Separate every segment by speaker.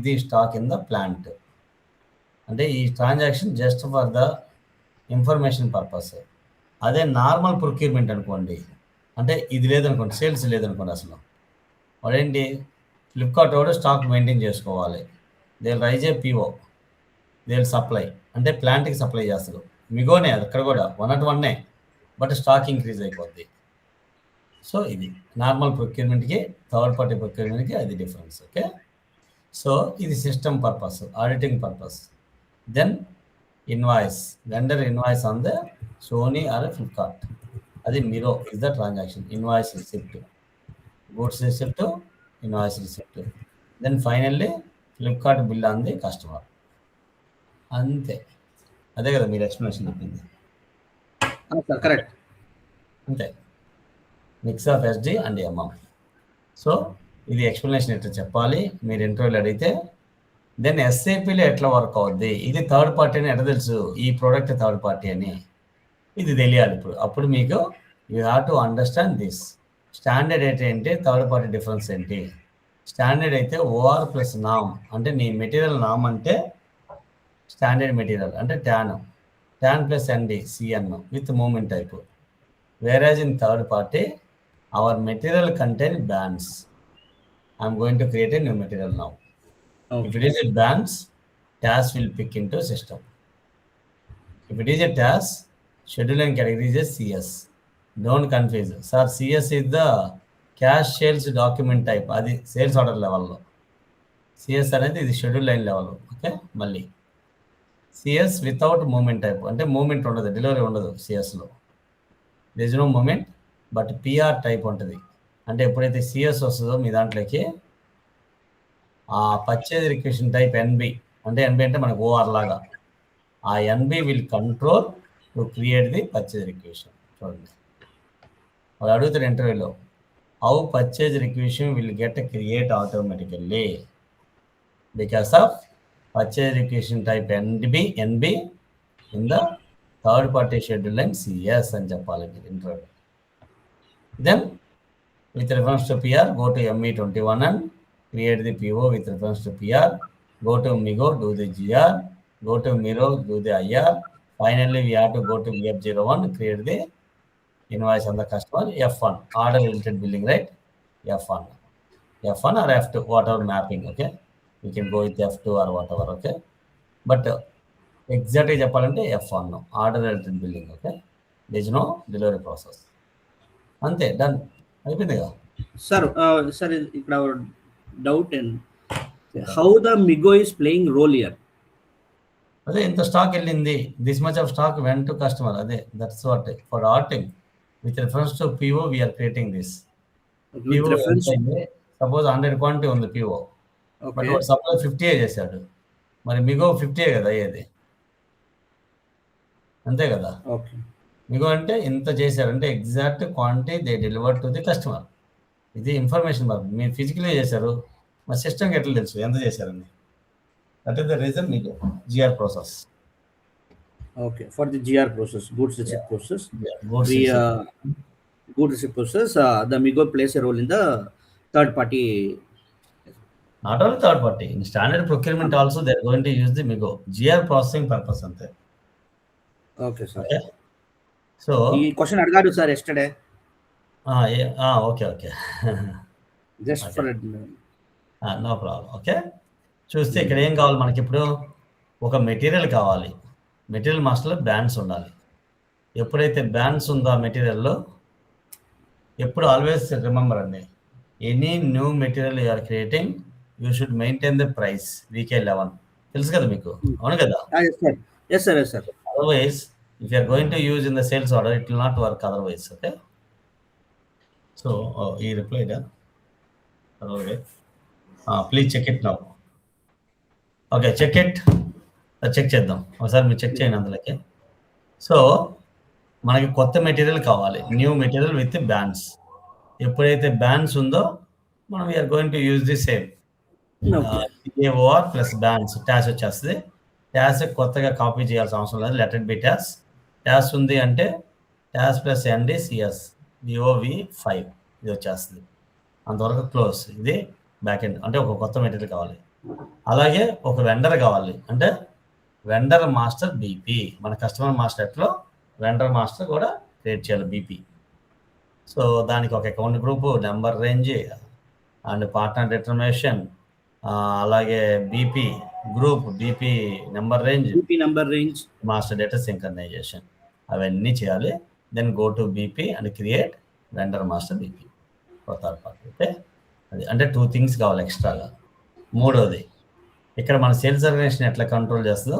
Speaker 1: The stock in the plant. అంటే ఈ transaction just for the information purpose. అదే normal procurement అనుకోండి, అంటే ఇది లేదనుకోండి, సేల్స్ లేదనుకోండి, అసలు వాడేంటి, ఫ్లిప్కార్ట్ వాడు స్టాక్ మెయింటైన్ చేసుకోవాలి. They raise a PO, they supply, అంటే ప్లాంట్కి సప్లై చేస్తారు. మిగోనే అక్కడ కూడా 1 బట్ స్టాక్ ఇంక్రీజ్ అయిపోద్ది. సో ఇది నార్మల్ ప్రొక్యూర్మెంట్కి థర్డ్ పార్టీ ప్రొక్యూర్మెంట్కి అది డిఫరెన్స్. ఓకే, సో ఇది system purpose, auditing purpose. Then invoice, vendor invoice on the Sony are Flipkart, అది MIRO is the transaction. Invoice receipt, goods receipt, invoice receipt. Then finally Flipkart bill on the customer. అంతే, అదే కదా మీరు explanation చెప్పింది.
Speaker 2: Correct,
Speaker 1: అంతే, mix of SD and MM. So ఇది explanation ఎట్లా చెప్పాలి మీరు ఇంటర్వ్యూలో అడిగితే. దెన్ ఎస్ఏపిలో ఎట్లా వర్క్ అవుద్ది, ఇది థర్డ్ పార్టీ అని ఎట్లా తెలుసు, ఈ ప్రోడక్ట్ థర్డ్ పార్టీ అని ఇది తెలియాలి ఇప్పుడు. అప్పుడు మీకు you have to understand this. Standard అయితే ఏంటి, థర్డ్ పార్టీ డిఫరెన్స్ ఏంటి. స్టాండర్డ్ అయితే ఓఆర్ ప్లస్ నామ్, అంటే నీ మెటీరియల్ నామ్ అంటే స్టాండర్డ్ మెటీరియల్ అంటే TAN plus ND CN with movement type. Whereas in third party our material contain bands. I'm going to create a new material now. If it is a bands, TAS will pick into system. If it is a TAS, schedule and category is a CS. Don't confuse. Sir, CS is the cash sales document type. అది sales order లెవెల్లో. CS అనేది ఇది schedule line level. Okay, మళ్ళీ CS without movement type, అంటే movement ఉండదు, delivery ఉండదు సిఎస్లో. This is no movement, but PR type ఉంటుంది. అంటే ఎప్పుడైతే సిఎస్ వస్తుందో మీ దాంట్లోకి ఆ పర్చేజ్ రిక్వెషన్ టైప్ ఎన్బి, అంటే ఎన్బి అంటే మనకు ఓఆర్ లాగా, ఆ NB will control to create the purchase requisition. చూడండి, వాళ్ళు అడుగుతారు ఇంటర్వ్యూలో, how purchase requisition will get create automatically because of purchase requisition type NB in the third party schedule line CS అని చెప్పాలి మీరు ఇంటర్వ్యూలో. Then with reference to PR go to ME21 and create the PO with reference to PR. Go to MIGO, do the GR. Go to Miro, do the IR. Finally, we have to go to VF01, create the invoice on the customer. F1, order related billing, right? F1 or F2, whatever mapping. Okay, you can go with F2 or whatever. Okay, but exactly చెప్పాలంటే F1 order related billing. Okay, there is no delivery process. అంతే, done అయిపోయింది కదా
Speaker 2: sir. ఇక్కడ doubt and how the MIGO is playing role here.
Speaker 1: అదే ఇంత stock వెళ్ళింది, this much of stock went to customer. అదే that's what for ordering with reference to PO we're creating this. Suppose 100 quantity ఉంది PO, but suppose 50 చేశాడు, మరి మిగో 50 కదా అయ్యేది, అంతే కదా. మిగో అంటే ఇంత చేశారంటే exact quantity they deliver to the customer. ఇది ఇన్ఫర్మేషన్ బాబు, మీరు ఫిజికల్గా చేశారు, మా సిస్టమ్కి ఎట్లా తెలుసు ఎంత చేశారని. దట్ ఈస్ ద రీజన్ మీకు GR process.
Speaker 2: Okay, for the GR process, goods receipt process, goods receipt process, the MIGO plays a role in the third party.
Speaker 1: Not only third party, in standard procurement also they are going to use the MIGO GR processing purpose అంతే.
Speaker 2: Okay sir,
Speaker 1: so
Speaker 2: ఈ question అడిగారు sir yesterday.
Speaker 1: Okay
Speaker 2: just for
Speaker 1: no problem. Okay, చూస్తే ఇక్కడ ఏం కావాలి మనకి, ఇప్పుడు ఒక మెటీరియల్ కావాలి, మెటీరియల్ మాస్టర్లో బ్యాండ్స్ ఉండాలి. ఎప్పుడైతే బ్యాండ్స్ ఉందో ఆ మెటీరియల్లో, ఎప్పుడు ఆల్వేస్ రిమెంబర్ అండి, any new material you're creating you should maintain the price VK11. తెలుసు కదా మీకు, అవును కదా.
Speaker 2: Yes sir.
Speaker 1: Otherwise if you are going to use in the sales order, it will not work otherwise. Okay, so he replied otherwise, please check it now. Okay, check it. Check చేద్దాం ఒకసారి, మీరు check చేయండి అందులోకి. So మనకి కొత్త material కావాలి, new material with BANS. ఎప్పుడైతే BANS ఉందో మనం we're going to use the same AOR plus BANS, TAS వచ్చేస్తుంది. ట్యాస్ కొత్తగా కాపీ చేయాల్సిన అవసరం లేదు, let it be TAS. TAS ఉంది అంటే ట్యాస్ ప్లస్ ND CS DOV5 ఇది వచ్చేస్తుంది. అంతవరకు క్లోజ్. ఇది బ్యాక్ ఎండ్, అంటే ఒక కొత్త మెటీరియల్ కావాలి. అలాగే ఒక వెండర్ కావాలి, అంటే వెండర్ మాస్టర్ బీపీ. మన కస్టమర్ మాస్టర్ ఎట్లో వెండర్ మాస్టర్ కూడా క్రియేట్ చేయాలి బీపీ. సో దానికి ఒక account group, number range and partner determination, అలాగే BP group, BP number range, master data synchronization, అవన్నీ చేయాలి. Then go to BP and create vendor master BP for third party. Okay, అది అంటే 2 things కావాలి ఎక్స్ట్రాగా. మూడోది, ఇక్కడ మన సేల్స్ ఆర్గనైజేషన్ ఎట్లా కంట్రోల్ చేస్తుందో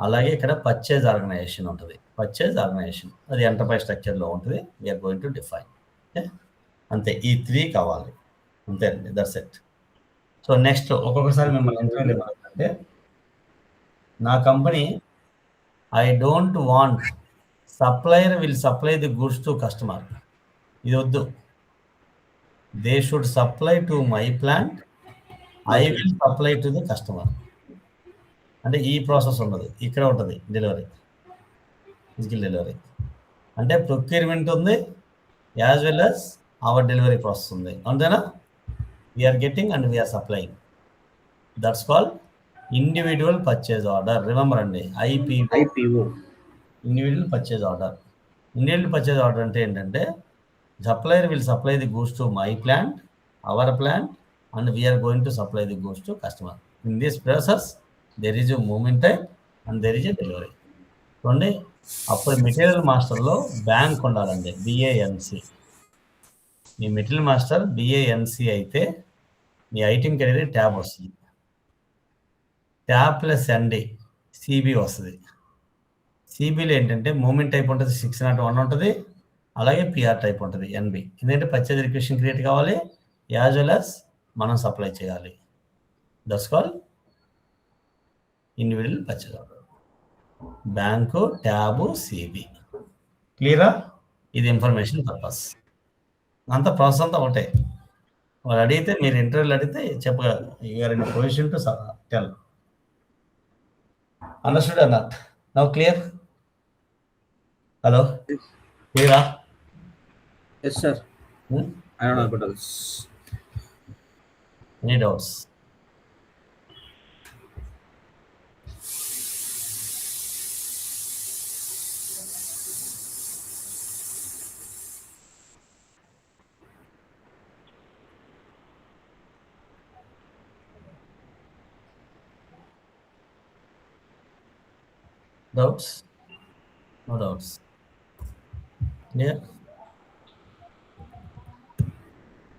Speaker 1: అలాగే ఇక్కడ పర్చేజ్ ఆర్గనైజేషన్ ఉంటుంది. పర్చేజ్ ఆర్గనైజేషన్ అది ఎంటర్ప్రైజ్ స్ట్రక్చర్లో ఉంటుంది. We're going to define. Okay, అంతే, ఈ 3 కావాలి, అంతే అండి, దట్స్ ఇట్. సో నెక్స్ట్, ఒక్కొక్కసారి మిమ్మల్ని ఇంటర్వ్యూలో ఏమంటే, నా company I don't want supplier will supply the goods to customer. ఇది వద్దు, they should supply to my plant, I will supply to the customer. అంటే ఈ ప్రాసెస్ ఉండదు, ఇక్కడ ఉంటుంది డెలివరీ, ఫిజికల్ డెలివరీ. అంటే ప్రొక్యూర్మెంట్ ఉంది as well as our delivery process ఉంది, అంతేనా? We're getting and we're supplying. That's called individual purchase order. Remember అండి, IPO, individual purchase order. Individual purchase order అంటే ఏంటంటే, supplier will supply the goods to my plant, our plant, and we're going to supply the goods to customer. In this process there is a movement time and there is a delivery. చూడండి, అప్పుడు material మాస్టర్లో bank ఉండాలండి, బిఏఎన్సి. మీ material master BANC అయితే మీ item కెరీర్ TAB వస్తుంది, TAB plus ND CB వస్తుంది. సిబిలో ఏంటంటే మూమెంట్ టైప్ ఉంటుంది, 601 ఉంటుంది, అలాగే పిఆర్ టైప్ ఉంటుంది, ఎన్బి. ఎందుకంటే పర్చేజ్ రిక్వెషన్ క్రియేట్ కావాలి, యాజ్ వెల్ యాజ్ మనం సప్లై చేయాలి. That's called individual purchase order. BANC, TAB, CB. క్లియరా? ఇది ఇన్ఫర్మేషన్ పర్పస్. అంత ప్రాసెస్ అంతా ఒకటే. వాళ్ళు అడిగితే, మీరు ఇంటర్వ్యూలు అడిగితే చెప్పగలరు, you're in position to tell. Understood or not? Now clear? Hello, క్లియరా?
Speaker 2: Yes, sir. I don't know about else.
Speaker 1: Any doubts? Doubts? No doubts. Clear?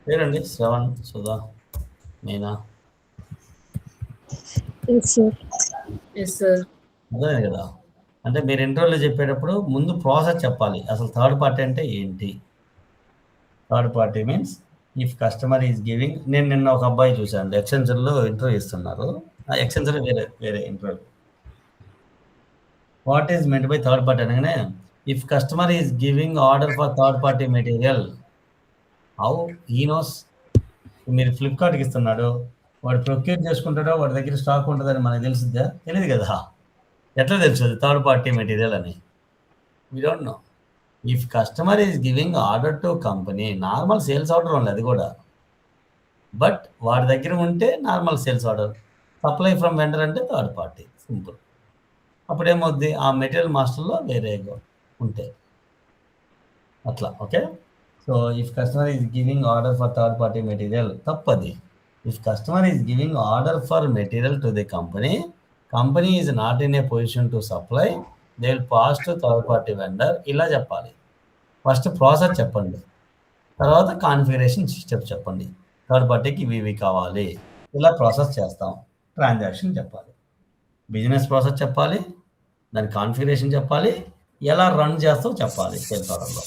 Speaker 1: పేరండి, శ్రవణ్, సుధా, మీనా. అదే కదా, అంటే మీరు ఇంటర్వ్యూలో చెప్పేటప్పుడు ముందు ప్రాసెస్ చెప్పాలి. అసలు థర్డ్ పార్టీ అంటే ఏంటి? Third party means if customer is giving. నేను నిన్న ఒక అబ్బాయి చూశాను, ఎక్స్టెన్షన్లో ఇంటర్వ్యూ ఇస్తున్నారు. ఎక్స్టెన్షన్ వేరే interview. What is meant by third party అనగానే, if customer is giving order for third party material, how he knows? మీరు ఫ్లిప్కార్ట్కి ఇస్తున్నాడు, వాడు ప్రొక్యూర్ చేసుకుంటాడో, వాడి దగ్గర స్టాక్ ఉంటుందని మనకు తెలుసుద్దా? తెలియదు కదా. ఎట్లా తెలుస్తుంది థర్డ్ పార్టీ మెటీరియల్ అని? We don't know. If customer is giving order to company, normal sales order ఉంది అది కూడా, బట్ వాడి దగ్గర ఉంటే normal sales order. Supply from vendor అంటే థర్డ్ పార్టీ, సింపుల్. అప్పుడేమవుద్ది, ఆ మెటీరియల్ మాస్టర్లో వేరేగా ఉంటే అట్లా. Okay, so if customer is giving order for third party material, తప్పది. If customer is giving order for material to the company, company is not in a position to supply, they will pass to third party vendor. ఇలా చెప్పాలి. First process చెప్పండి, తర్వాత configuration step చెప్పండి. Third పార్టీకి ఇవి కావాలి, ఇలా ప్రాసెస్ చేస్తాం. ట్రాన్సాక్షన్ చెప్పాలి, బిజినెస్ ప్రాసెస్ చెప్పాలి, దాని కాన్ఫిగరేషన్ చెప్పాలి, ఎలా రన్ చేస్తావు చెప్పాలి సేల్స్ ఆర్డర్లో.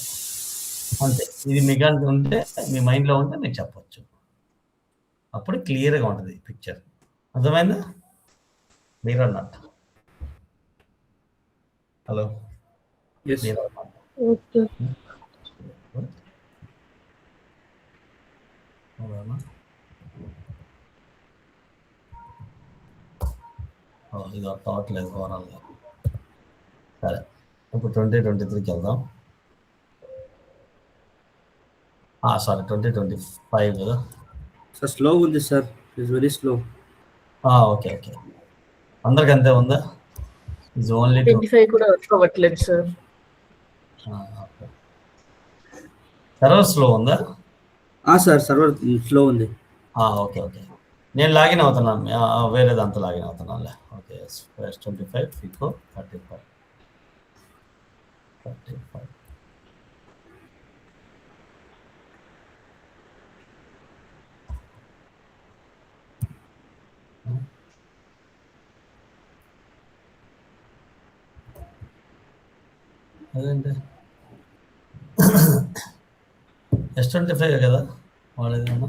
Speaker 1: అంతే. ఇది మీకు ఉంటే, మీ మైండ్లో ఉంటే మీకు చెప్పచ్చు. అప్పుడు క్లియర్గా ఉంటుంది పిక్చర్. అర్థమైందా? క్లియర్ అన్నట్టు. హలో, క్లియర్ అన్నట్టు. ఇది థాట్ లేదు ఓవరాల్గా. సరే, ఇప్పుడు 2023కి వెళ్దాం. సారీ, 2025 కదా.
Speaker 2: సార్ స్లో ఉంది sir, it's very slow.
Speaker 1: Okay okay, అందరికి అంతే ఉందా? ఇస్ ఓన్లీ
Speaker 3: 25 కూడా వర్క్ అవ్వట్లేదు సార్.
Speaker 1: సర్వర్ స్లో ఉందా?
Speaker 2: సార్ సర్వర్ స్లో ఉంది.
Speaker 1: ఓకే ఓకే, నేను లాగిన్ అవుతున్నాను, వేరే దాంతో లాగిన్ అవుతున్నానులే. Okay, S25 FICO 35. అదేంటి S25 కదా వాళ్ళేదన్నా